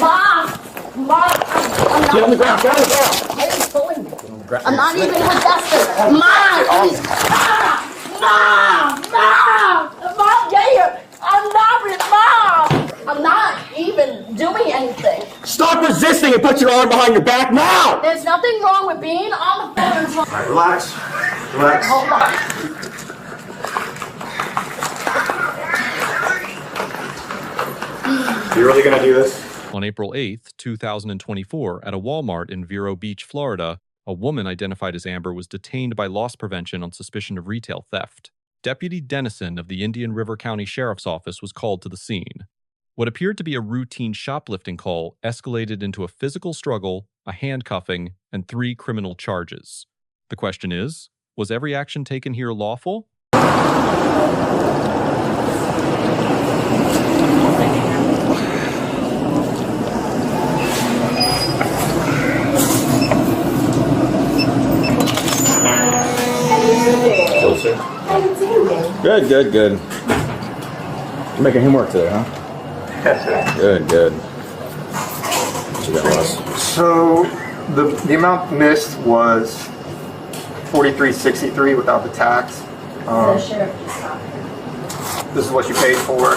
Mom, get on the ground, get on the ground. He's pulling me. I'm not even possessed. Mom, please. Mom, get here. I'm not even doing anything. Stop resisting and put your arm behind your back now. There's nothing wrong with being on the phone. All right, relax. Relax. Hold on. You really gonna do this? On April 8th, 2024, at a Walmart in Vero Beach, Florida, a woman identified as Amber was detained by loss prevention on suspicion of retail theft. Deputy Denison of the Indian River County Sheriff's Office was called to the scene. What appeared to be a routine shoplifting call escalated into a physical struggle, a handcuffing, and 3 criminal charges. The question is, was every action taken here lawful? Good. You're making him work today, huh? Good. What you got, Ross? So the amount missed was $43.63 without the tax. This is what you paid for.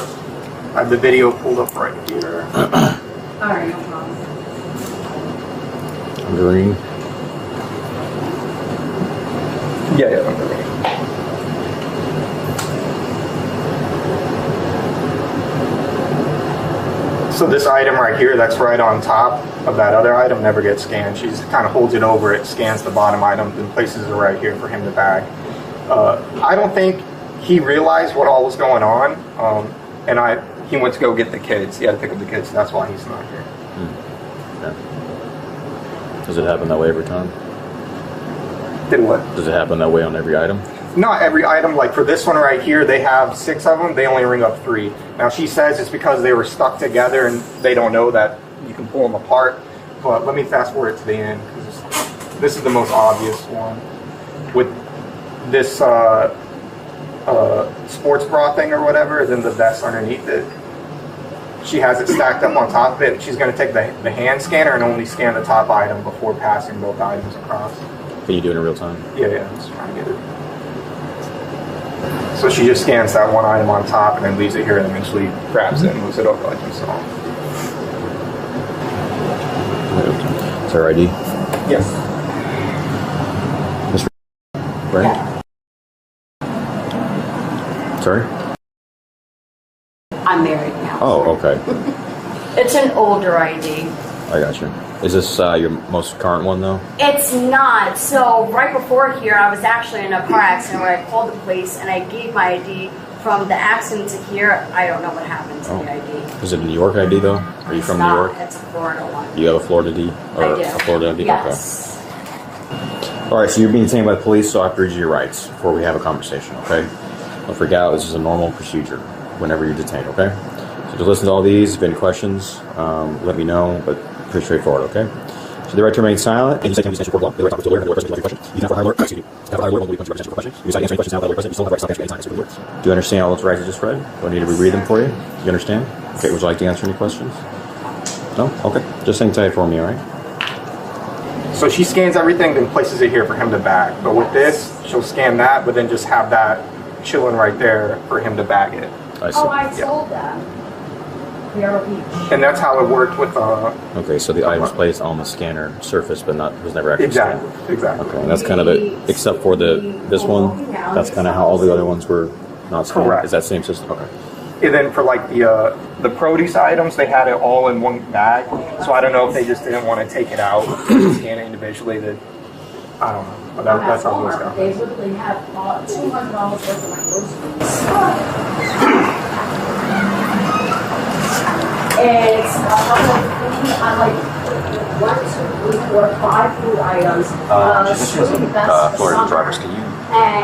I have the video pulled up right here. Alright, no problem. Green. Yeah, I'm green. So this item right here, that's right on top of that other item, never gets scanned. She just kind of holds it over, it scans the bottom item, and places it right here for him to bag. I don't think he realized what all was going on, and he went to go get the kids. He had to pick up the kids, so that's why he's not here. Okay. Does it happen that way every time? Did what? Does it happen that way on every item? Not every item. Like for this one right here, they have 6 of them. They only ring up 3. Now she says it's because they were stuck together and they don't know that you can pull them apart. But let me fast forward to the end because this is the most obvious one. With this sports bra thing or whatever, then the vest underneath it. She has it stacked up on top of it. She's going to take the hand scanner and only scan the top item before passing both items across. Can you do it in real time? Yeah, I'm just trying to get it. So she just scans that one item on top and then leaves it here and eventually grabs it and moves it over like you saw. Is her ID? Yes. Miss Right? Sorry? I'm married now. Oh, okay. It's an older ID. I got you. Is this your most current one, though? It's not. So right before here, I was actually in a car accident where I called the police and I gave my ID. From the accident to here, I don't know what happened to the ID. Is it a New York ID, though? Are you from New York? It's a Florida one. You have a Florida ID? Or I do. A Florida ID? Yes. Okay. All right, so you're being detained by the police, so I have to read you your rights before we have a conversation, okay? Don't freak out. This is a normal procedure whenever you're detained, okay? So just listen to all these. If you have any questions, let me know, but pretty straightforward, okay? So the right to remain silent, and you say can you stand for law. The right to talk to the lawyer, and the lawyer present question. You can have a high alert. Excuse me. Have a high alert when we punch your questions. You decide to answer any questions now that the lawyer present. You still have the right to stop answering any time. Do you understand all those rights I just read? Do I need to reread them for you? Do you understand? Okay. Would you like to answer any questions? No. Okay. Just hang tight for me, all right? So she scans everything, then places it here for him to bag. But with this, she'll scan that, but then just have that chilling right there for him to bag it. I see. Oh, I told them. Vero Beach. And that's how it worked with. Okay, so the item's placed on the scanner surface, but was never actually scanned. Exactly. Okay, and that's kind of it, except for this one. That's kind of how all the other ones were not scanned. Correct. Is that same system? Okay. And then for like the produce items, they had it all in one bag. So I don't know if they just didn't want to take it out and scan it individually. That I don't know. But that's how those go. They literally have $200 worth of my groceries. It's I'm like 1, 2, 3, 4, 5 food items. Florida drivers, can you?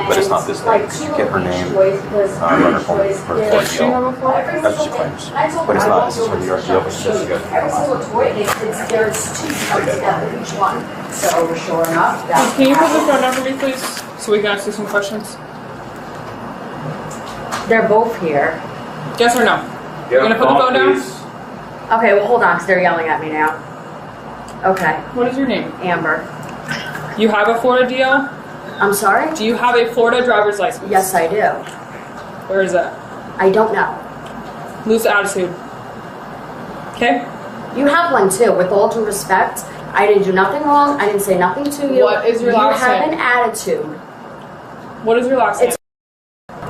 But it's not this lady. Could you get her name? Run her for me. That's what she claims. But it's not. This is her New York deal. It's just good. Every single toy, there's 2 toys together, each one. So sure enough, that's Can you put the phone number for me, please, so we can ask you some questions? they're both here. Yes or no? You're gonna put the phone down? Okay, well, hold on, because they're yelling at me now. Okay. What is your name? Amber. You have a Florida DL? I'm sorry? Do you have a Florida driver's license? Yes, I do. Where is that? I don't know. Loose attitude. Okay? You have one too. With all due respect, I didn't do nothing wrong. I didn't say nothing to you. What is your last You have name? an attitude. What is your last name?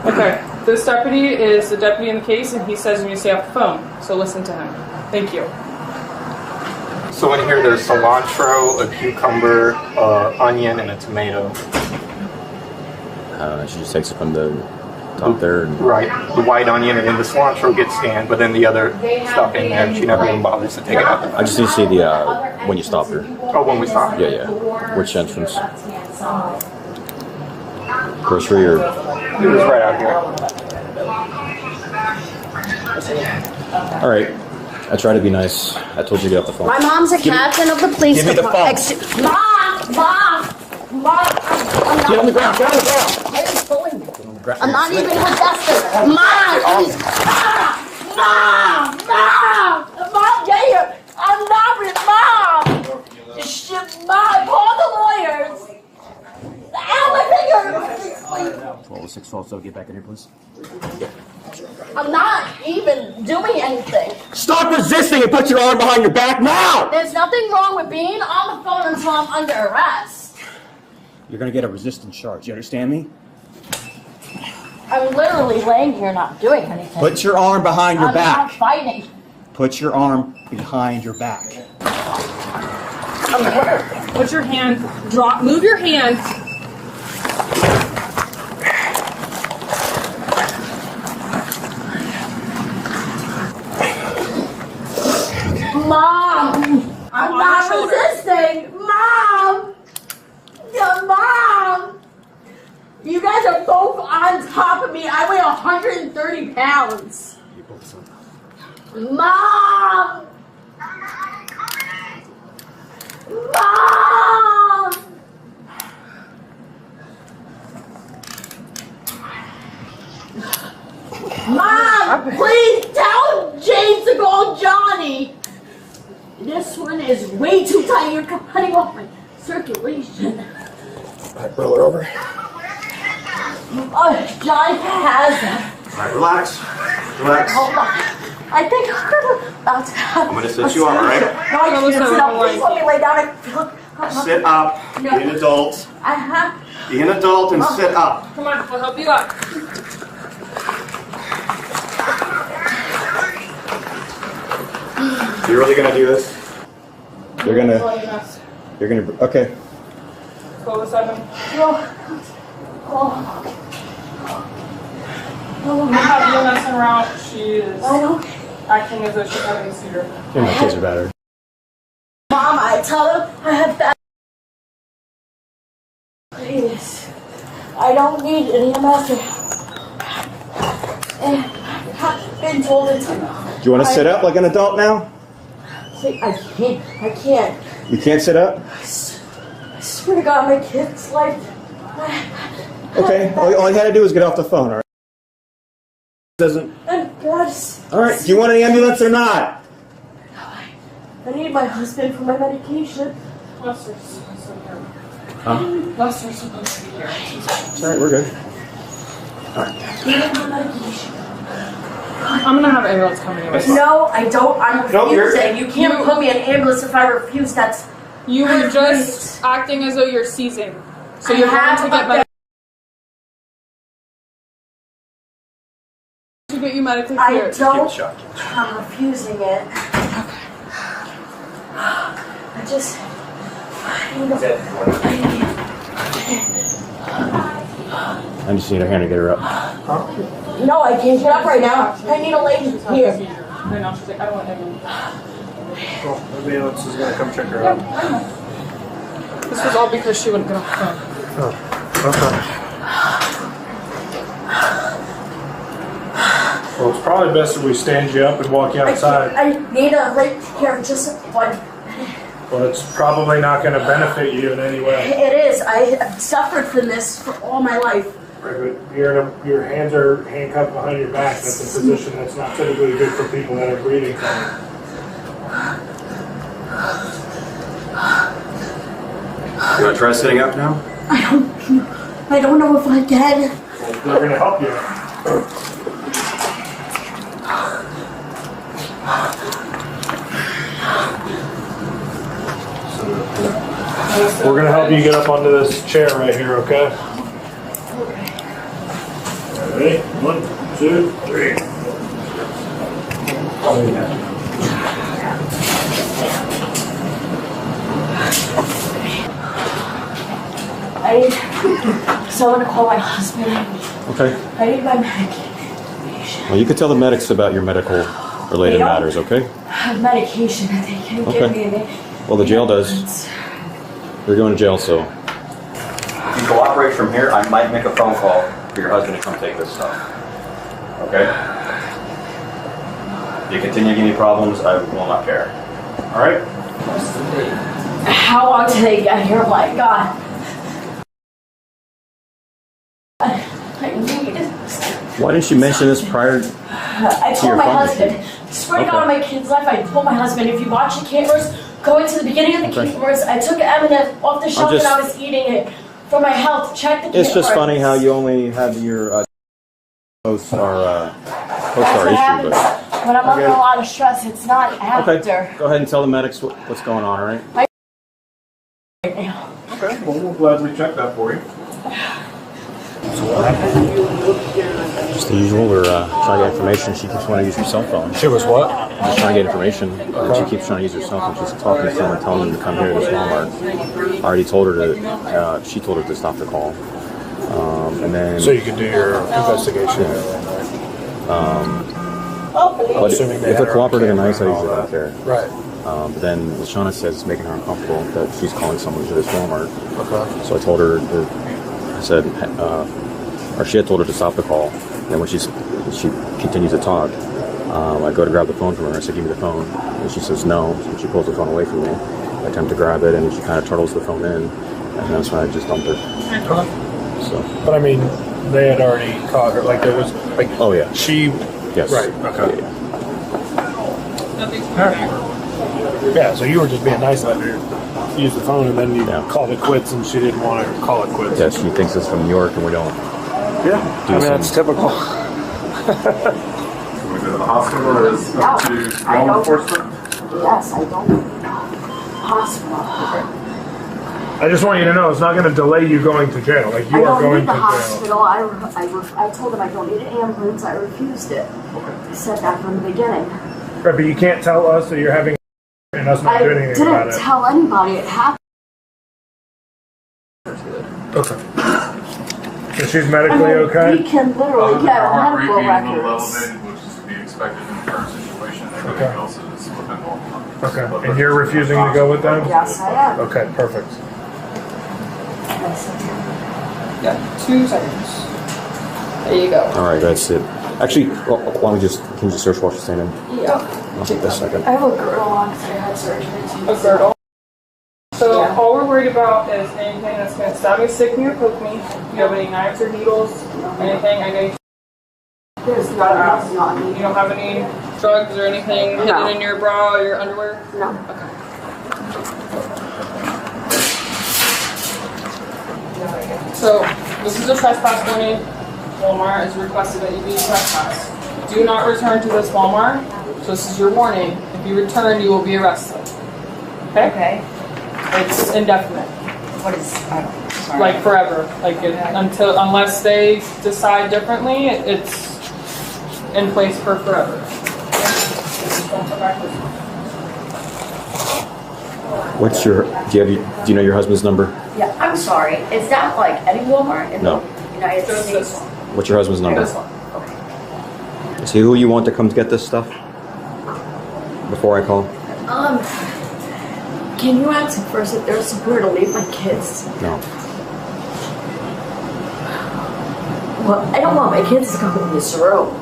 Okay. This deputy is the deputy in the case, and he says you need to stay off the phone. So listen to him. Thank you. So in here there's cilantro, a cucumber, onion, and a tomato. She just takes it from the top there. And Right, the white onion, and then the cilantro gets scanned, but then the other stuff in there, she never even bothers to take it out. I just need to see the when you stop her. Oh, when we stop. Yeah. Which entrance? Grocery or? It was right out here. All right. I try to be nice. I told you to get off the phone. My mom's a captain of the police give me the department. phone. Mom! Get on the ground. Get on the ground. Why are you pulling me? I'm not even possessive. Mom! Please. Mom! Yeah, I'm not with Mom! Mom, call the lawyers! Ow, my finger! 1206, so get back in here, please. I'm not even doing anything. Stop resisting and put your arm behind your back now! There's nothing wrong with being on the phone until I'm under arrest. You're gonna get a resistance charge. You understand me? I'm literally laying here not doing anything. Put your arm behind your I'm back. not fighting. Put your arm behind your back. Put your hand. Drop. Move your hand. Mom! I'm not resisting! Mom! Yeah, Mom! You guys are both on top of me. I weigh 130 pounds. Mom! Mom! Mom! Please tell James to call Johnny! This one is way too tight. You're cutting off my circulation. Alright, roll it over. Johnny has it. Alright, relax. Relax. Hold on. I think I'm about to have. I'm gonna set you up, alright? No, I can't sit up. Please let me lay down. Sit up. No. Be an adult. I have. Be an adult and sit up. Come on, I'll help you up. You're really gonna do this? You're gonna, okay. Pull this up. We have Denison around. She is acting as though she's having a seizure. Yeah, my kids are battered. Mom, I tell them I have that. Please. I don't need any EMS. I've been told it's. Do you want to sit up like an adult now? I can't. You can't sit up? I swear to God, my kid's life. Okay, all you had to do is get off the phone, alright? Doesn't. Alright, do you want an ambulance or not? I need my husband for my medication. Lester's supposed to be here. Huh? Lester's supposed to be here. It's alright, we're good. Alright. I'm gonna have an ambulance come anyway. No, I don't. I'm refusing. You can't put me in an ambulance if I refuse. That's. You were just acting as though you're seizing. So you're going to get medication to get you medically I cleared. don't. I'm refusing it. I just. I just need a hand to get her up. No, I can't get up right now. I need a lady here. Right now, she's like, I don't want anyone. Well, the ambulance is gonna come check her out. This was all because she wouldn't get off the phone. Well, it's probably best if we stand you up and walk you outside. I need a lady here. Just one. Well, it's probably not going to benefit you in any way. It is. I have suffered from this for all my life. Right, but your hands are handcuffed behind your back. That's a position that's not typically good for people that are breathing from it. You want to try sitting up now? I don't know if I can. We're gonna help you. We're gonna help you get up onto this chair right here, okay? Ready? 1, 2, 3. I need someone to call my husband. Okay. I need my medication. Well, you could tell the medics about your medical related They don't matters, okay? have medication that they can give me. Well, the jail does. You're going to jail, so. If you cooperate from here, I might make a phone call for your husband to come take this stuff. Okay? If you continue to give me problems, I will not care. Alright? How long till they get here? Oh my God. I need it. Why didn't you mention this prior? I told my husband. Swear to God on my kid's life, I told my husband, if you watch the cameras, go into the beginning of the cameras. I took M&M off the shelf and I was eating it for my health. Check the cameras. It's just funny how you only have your post-star issue, but. When I'm under a lot of stress, it's not after. Okay, go ahead and tell the medics what's going on, all right? Right now. Okay, well, we'll gladly check that for you. Just the usual, we're trying to get information. She keeps wanting to use her cell phone. She was what? Just trying to get information. And she keeps trying to use her cell phone. She's talking to someone, telling them to come here to this Walmart. I already told her to, she told her to stop the call. And then... So you can do your investigation. But if they're cooperative and nice, I usually don't care. Right. But then Lashana says it's making her uncomfortable that she's calling someone to this Walmart. Okay. So I told her, I said, or she had told her to stop the call. And then when she continues to talk, I go to grab the phone from her. I said, give me the phone. And she says no. So she pulls the phone away from me. I attempt to grab it, and she kind of turtles the phone in. And that's when I just dumped her. Okay. So. But I mean, they had already caught her. Like there was, like, oh yeah, she. Yes. Right. Okay. Yeah. Yeah. So you were just being nice, letting her use the phone, and then you called it quits, and she didn't want to call it quits. Yeah. She thinks it's from New York, and we don't. Yeah. I mean, that's typical. Can we go to the hospital or is it up to law enforcement? Yes, I don't. Hospital. I just want you to know it's not going to delay you going to jail. Like you are going to jail. Hospital. I told them I don't need an ambulance. I refused it. I said that from the beginning. Right, but you can't tell us that you're having and us not doing anything about it. I didn't tell anybody it happened. Okay. So she's medically okay? We can literally get Heart rate medical being a little records. elevated, which is to be expected in the current situation. Everything else is within normal. Okay. And you're refusing to go with them? Yes, I am. Okay, perfect. Yeah, 2 seconds. There you go. All right, that's it. Actually, why don't we just can you just search while she's standing? Yeah. I'll take this second. I have a girdle on because I had surgery too. A girdle. So all we're worried about is anything that's going to stab me, stick me, or poke me. Do you have any knives or needles? Anything? I know you There's nothing on me. You don't have any drugs or anything hidden in your bra or your underwear? No. Okay. So this is a trespass warning. Walmart has requested that you be trespassed. Do not return to this Walmart. So this is your warning. If you return, you will be arrested. Okay? Okay. It's indefinite. What is, I don't know. Sorry. Like forever. Like unless they decide differently, it's in place for forever. What's your? Do you know your husband's number? Yeah, I'm sorry. Is that like any Walmart in No. the United Just States? this one. What's your husband's number? This one. Is he who you want to come get this stuff? Before I call? Can you ask first if there's somewhere to leave my kids? No. Well, I don't want my kids to come in this room.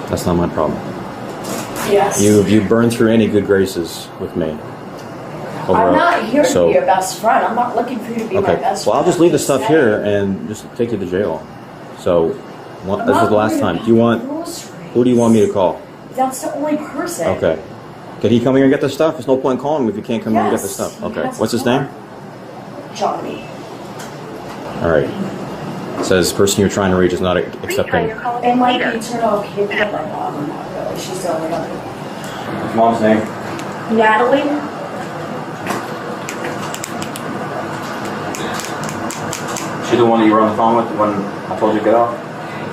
That's not my problem. Yes. You burned through any good graces with me. I'm not here to be your best friend. I'm not looking for you to be my best friend. Well, I'll just leave the stuff here and just take you to jail. So, this is the last time. Who do you want me to call? That's the only person. Okay. Can he come here and get the stuff? There's no point in calling him if you can't come here and get the Yes, stuff. he Okay. has What's a his name? Johnny. All right. It says person you're trying to reach is not accepting. It might be eternal kid, but my mom, not really. She's the only other. Mom's name? Natalie? She's the one that you were on the phone with when I told you to get off?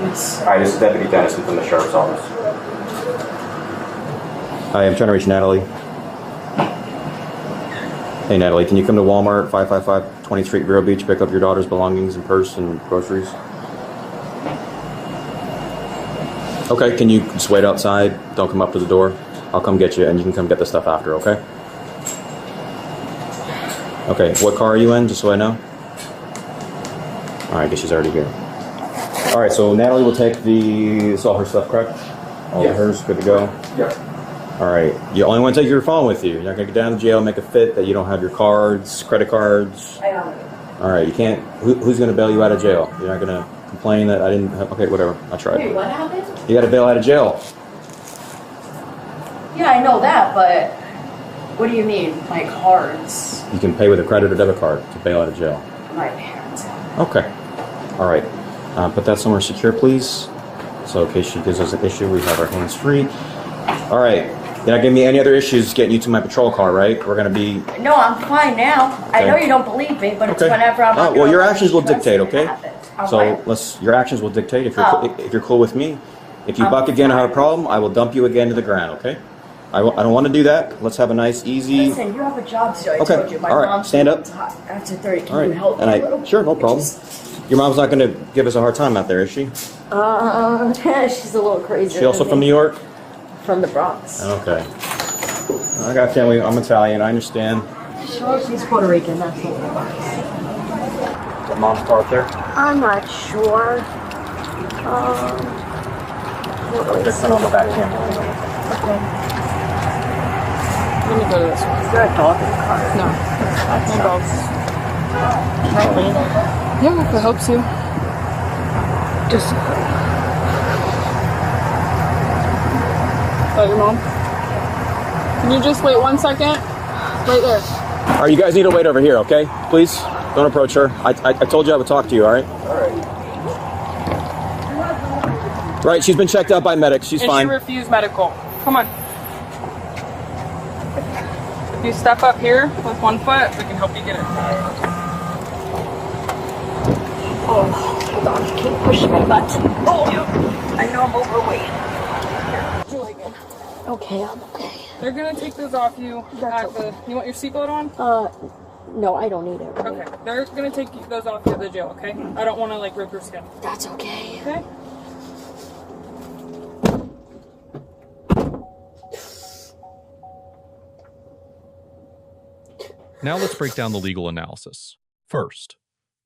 Yes. Hi, this is Deputy Denison from the Sheriff's Office. Hi, I'm trying to reach Natalie. Hey, Natalie, can you come to Walmart, 555 20th Street, Vero Beach, pick up your daughter's belongings and purse and groceries? Okay, can you just wait outside? Don't come up to the door. I'll come get you, and you can come get the stuff after, okay? Okay, what car are you in, just so I know? All right, I guess she's already here. All right, so Natalie will take it's all her stuff, correct? All of hers, good to go? Yep. All right, you only want to take your phone with you. You're not going to get down to jail, make a fit that you don't have your cards, credit cards. I don't know. All right, you can't, who's going to bail you out of jail? You're not going to complain that I didn't have, okay, whatever, I tried. Wait, what happened? You got to bail out of jail. Yeah, I know that, but what do you mean, my cards? You can pay with a credit or debit card to bail out of jail. My parents have. Okay. All right. Put that somewhere secure, please. So in case she gives us an issue, we have our hands free. All right. You're not giving me any other issues getting you to my patrol car, right? We're going to be... No, I'm fine now. I know you don't believe me, but it's whenever I'm... Well, your actions will dictate, okay? So Okay. your actions will dictate if you're cool with me. If you buck again or have a problem, I will dump you again to the ground, okay? I don't want to do that. Let's have a nice, easy... Listen, you have a job to do. I Okay. told you. My All right. mom's Stand up. after 30. Can All you right. help me And a little? sure, no problem. Your mom's not going to give us a hard time out there, is she? She's a little crazy. She also from New York? From the Bronx. Okay. I got family. I'm Italian. I understand. She's Puerto Rican. That's all. Is mom's car up there? I'm not sure. Listen on the back camera. Okay. Let me go to this one. Is there a dog in the car? No. No dogs. Can I leave it? Yeah, if it helps you. Just. Is that your mom? Can you just wait 1 second? Right there. All right, you guys need to wait over here, okay? Please, don't approach her. I told you I would talk to you, all right? All right. Right, she's been checked out by medics. She's fine. And she refused medical. Come on. If you step up here with 1 foot, we can help you get it. Oh, hold on. Keep pushing my butt. Oh, I know I'm overweight. Okay, I'm okay. They're gonna take those off you. You want your seatbelt on? No, I don't need it. Okay. They're gonna take those off you to the jail, okay? I don't want to, like, rip your skin. That's okay. Okay? Now let's break down the legal analysis. First,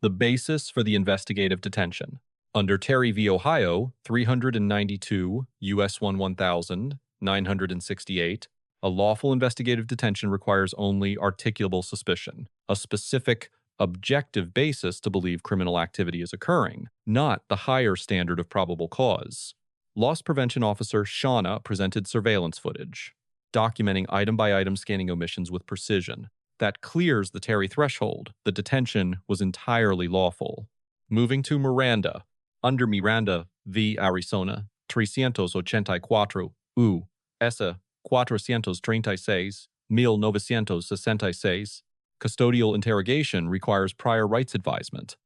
the basis for the investigative detention. Under Terry v. Ohio, 392 U.S. 1968, a lawful investigative detention requires only articulable suspicion, a specific, objective basis to believe criminal activity is occurring, not the higher standard of probable cause. Loss prevention officer Shauna presented surveillance footage, documenting item-by-item scanning omissions with precision. That clears the Terry threshold. The detention was entirely lawful. Moving to Miranda. Under Miranda v. Arizona, 384 U. S. 436, 1966, custodial interrogation requires prior rights advisement.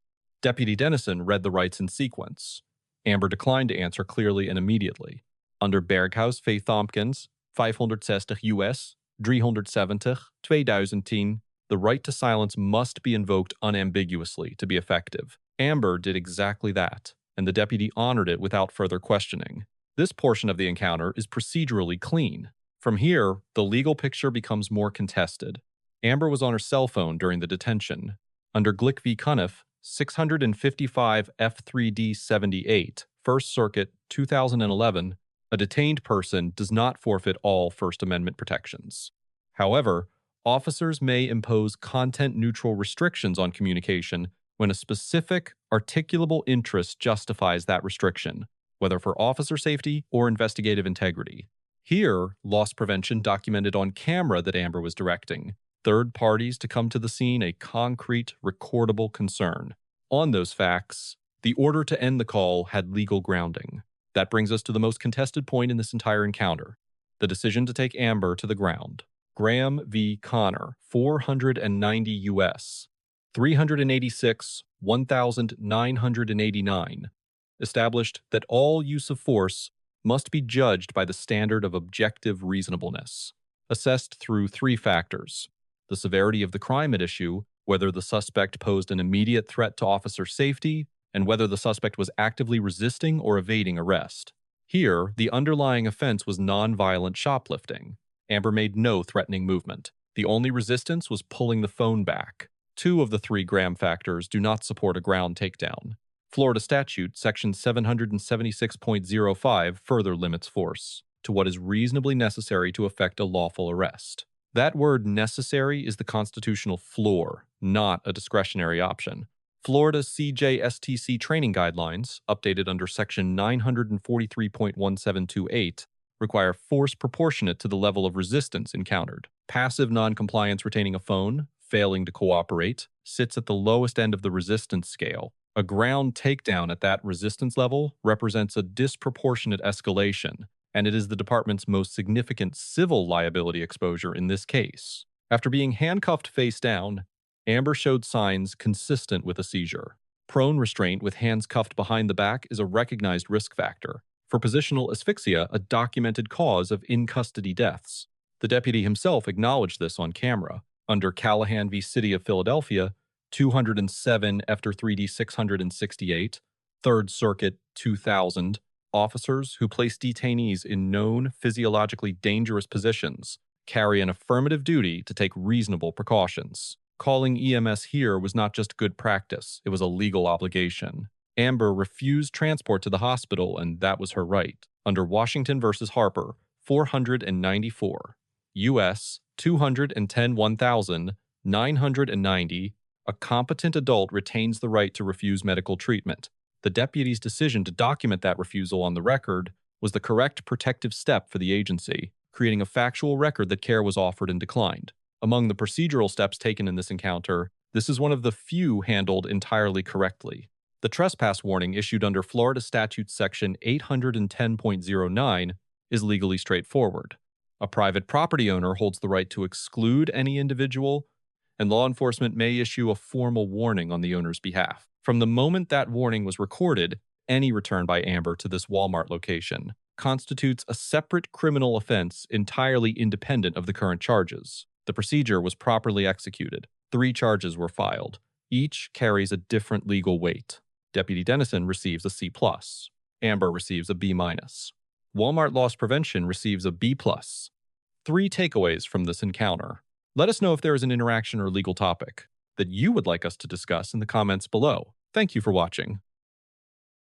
Deputy Denison read the rights in sequence. Amber declined to answer clearly and immediately. Under Berghaus v. Tompkins, 560 U.S., 370, 2010, the right to silence must be invoked unambiguously to be effective. Amber did exactly that, and the deputy honored it without further questioning. This portion of the encounter is procedurally clean. From here, the legal picture becomes more contested. Amber was on her cell phone during the detention. Under Glick v. Cuniff, 655 F3D 78, First Circuit, 2011, a detained person does not forfeit all First Amendment protections. However, officers may impose content-neutral restrictions on communication when a specific, articulable interest justifies that restriction, whether for officer safety or investigative integrity. Here, loss prevention documented on camera that Amber was directing third parties to come to the scene a concrete, recordable concern. On those facts, the order to end the call had legal grounding. That brings us to the most contested point in this entire encounter, the decision to take Amber to the ground. Graham v. Connor, 490 U.S., 386, 1989, established that all use of force must be judged by the standard of objective reasonableness, assessed through three factors: the severity of the crime at issue, whether the suspect posed an immediate threat to officer safety, and whether the suspect was actively resisting or evading arrest. Here, the underlying offense was nonviolent shoplifting. Amber made no threatening movement. The only resistance was pulling the phone back. 2 of the 3 Graham factors do not support a ground takedown. Florida statute section 776.05 further limits force to what is reasonably necessary to effect a lawful arrest. That word necessary is the constitutional floor, not a discretionary option. Florida CJSTC training guidelines, updated under section 943.1728, require force proportionate to the level of resistance encountered. Passive noncompliance retaining a phone, failing to cooperate, sits at the lowest end of the resistance scale. A ground takedown at that resistance level represents a disproportionate escalation, and it is the department's most significant civil liability exposure in this case. After being handcuffed face down, Amber showed signs consistent with a seizure. Prone restraint with hands cuffed behind the back is a recognized risk factor. For positional asphyxia, a documented cause of in-custody deaths. The deputy himself acknowledged this on camera. Under Callahan v. City of Philadelphia, 207 after 3D 668, 3rd Circuit 2000, officers who place detainees in known physiologically dangerous positions carry an affirmative duty to take reasonable precautions. Calling EMS here was not just good practice, it was a legal obligation. Amber refused transport to the hospital, and that was her right. Under Washington v. Harper, 494, U.S. 210-1090, a competent adult retains the right to refuse medical treatment. The deputy's decision to document that refusal on the record was the correct protective step for the agency, creating a factual record that care was offered and declined. Among the procedural steps taken in this encounter, this is one of the few handled entirely correctly. The trespass warning issued under Florida Statute Section 810.09 is legally straightforward. A private property owner holds the right to exclude any individual, and law enforcement may issue a formal warning on the owner's behalf. From the moment that warning was recorded, any return by Amber to this Walmart location constitutes a separate criminal offense entirely independent of the current charges. The procedure was properly executed. 3 charges were filed. Each carries a different legal weight. Deputy Denison receives a C+. Amber receives a B-. Walmart Loss Prevention receives a B+. 3 takeaways from this encounter. Let us know if there is an interaction or legal topic that you would like us to discuss in the comments below. Thank you for watching.